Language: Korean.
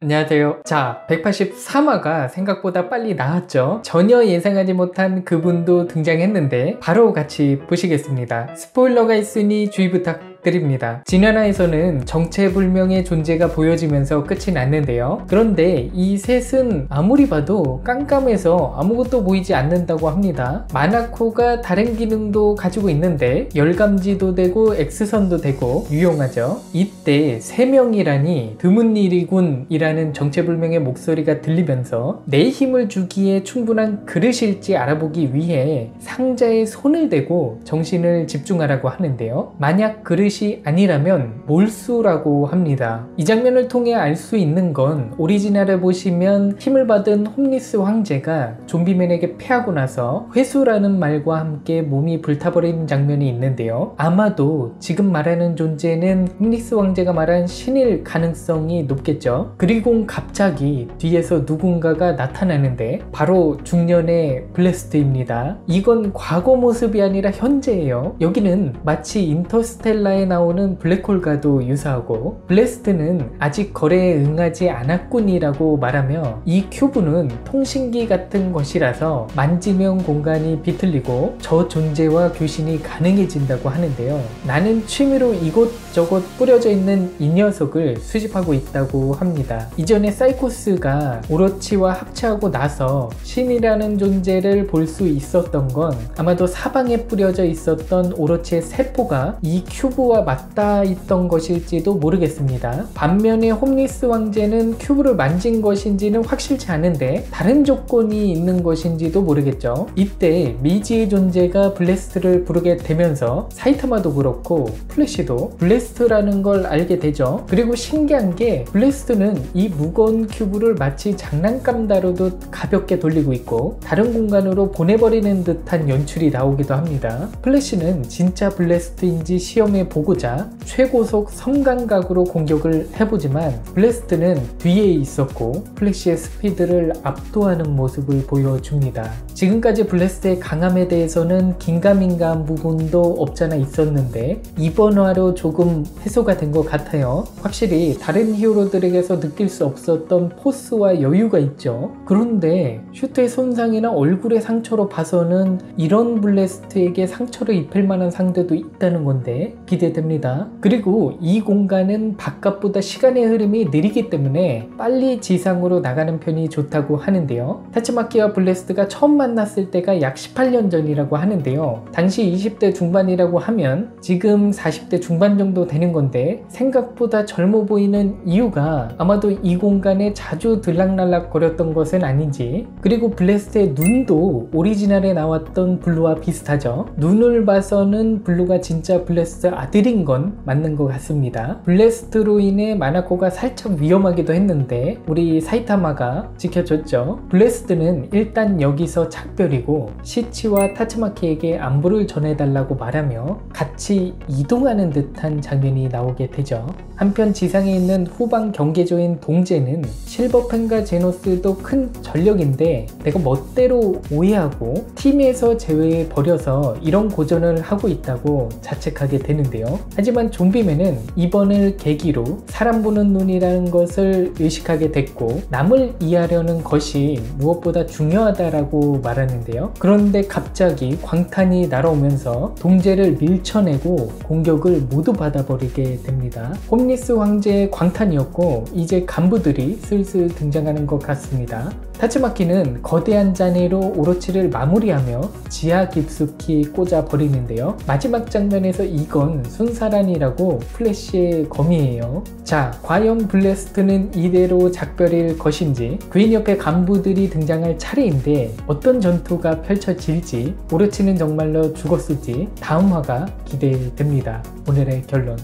안녕하세요. 자, 183화가 생각보다 빨리 나왔죠. 전혀 예상하지 못한 그분도 등장했는데 바로 같이 보시겠습니다. 스포일러가 있으니 주의 부탁드립니다. 지난화에서는 정체불명의 존재가 보여지면서 끝이 났는데요. 그런데 이 셋은 아무리 봐도 깜깜해서 아무것도 보이지 않는다고 합니다. 마나코가 다른 기능도 가지고 있는데 열감지도 되고 X선도 되고 유용하죠. 이때 3명이라니 드문 일이군 이라는 정체불명의 목소리가 들리면서 내 힘을 주기에 충분한 그릇일지 알아보기 위해 상자에 손을 대고 정신을 집중하라고 하는데요. 만약 그릇이 아니라면 몰수라고 합니다. 이 장면을 통해 알 수 있는 건 오리지널을 보시면 힘을 받은 홈리스 황제가 좀비맨에게 패하고 나서 회수라는 말과 함께 몸이 불타버린 장면이 있는데요. 아마도 지금 말하는 존재는 홈리스 황제가 말한 신일 가능성이 높겠죠. 그리고 갑자기 뒤에서 누군가가 나타나는데 바로 중년의 블레스트입니다. 이건 과거 모습이 아니라 현재예요. 여기는 마치 인터스텔라에 나오는 블랙홀과도 유사하고 블레스트는 아직 거래에 응하지 않았군이라고 말하며 이 큐브는 통신기 같은 것이라서 만지면 공간이 비틀리고 저 존재와 교신이 가능해진다고 하는데요. 나는 취미로 이곳저곳 뿌려져 있는 이 녀석을 수집하고 있다고 합니다. 이전에 사이코스가 오로치와 합체하고 나서 신이라는 존재를 볼 수 있었던 건 아마도 사방에 뿌려져 있었던 오로치의 세포가 이 큐브와 맞닿아 있던 것일지도 모르겠습니다. 반면에 홈리스 황제는 큐브를 만진 것인지는 확실치 않은데 다른 조건이 있는 것인지도 모르겠죠. 이때 미지의 존재가 블레스트를 부르게 되면서 사이타마도 그렇고 플래시도 블레스트라는 걸 알게 되죠. 그리고 신기한 게 블레스트는 이 무거운 큐브를 마치 장난감 다루듯 가볍게 돌리고 있고 다른 공간으로 보내버리는 듯한 연출이 나오기도 합니다. 플래시는 진짜 블래스트인지 시험해 보고자 최고속 섬광각으로 공격을 해보지만 블래스트는 뒤에 있었고 플래시의 스피드를 압도하는 모습을 보여줍니다. 지금까지 블래스트의 강함에 대해서는 긴가민가한 부분도 없잖아 있었는데 이번 화로 조금 해소가 된 것 같아요. 확실히 다른 히어로들에게서 느낄 수 없었던 포스와 여유가 있죠. 그런데 슈트의 손상이나 얼굴의 상처로 봐서는 이런 블래스트에게 상처를 입힐 만한 상대도 있다는 건데 기대됩니다. 그리고 이 공간은 바깥보다 시간의 흐름이 느리기 때문에 빨리 지상으로 나가는 편이 좋다고 하는데요. 타츠마키와 블래스트가 처음 만났을 때가 약 18년 전이라고 하는데요. 당시 20대 중반이라고 하면 지금 40대 중반 정도 되는 건데 생각보다 젊어 보이는 이유가 아마도 이 공간에 자주 들락날락 거렸던 것은 아닌지. 그리고 블래스트의 눈도 오리지널에 나왔던 블루와 비슷하죠. 눈을 봐서는 블루가 진짜 블래스트 아들인 건 맞는 것 같습니다. 블래스트로 인해 마나코가 살짝 위험하기도 했는데 우리 사이타마가 지켜줬죠. 블래스트는 일단 여기서 작별이고 시치와 타츠마키에게 안부를 전해달라고 말하며 같이 이동하는 듯한 장면이 나오게 되죠. 한편 지상에 있는 후방 경계조인 동제는 실버펜과 제노스도 큰 전력인데 내가 멋대로 오해하고 팀에서 제외해버려서 이런 고전을 하고 있다고 자책하게 되는데요. 하지만 좀비맨은 이번을 계기로 사람 보는 눈이라는 것을 의식하게 됐고 남을 이해하려는 것이 무엇보다 중요하다라고 말하는데요. 그런데 갑자기 광탄이 날아오면서 동제를 밀쳐내고 공격을 모두 받아버리게 됩니다. 홈리스 황제의 광탄이었고 이제 간부들이 슬슬 등장하는 것 같습니다. 타츠마키는 거대한 잔해로 오로치를 마무리하며 지하 깊숙이 꽂아 버리는데요. 마지막 장면에서 이건 순사란이라고 플래시의 검이에요. 자, 과연 블래스트는 이대로 작별일 것인지 그인 옆에 간부들이 등장할 차례인데 어떤 전투가 펼쳐질지 오로치는 정말로 죽었을지 다음 화가 기대됩니다. 오늘의 결론.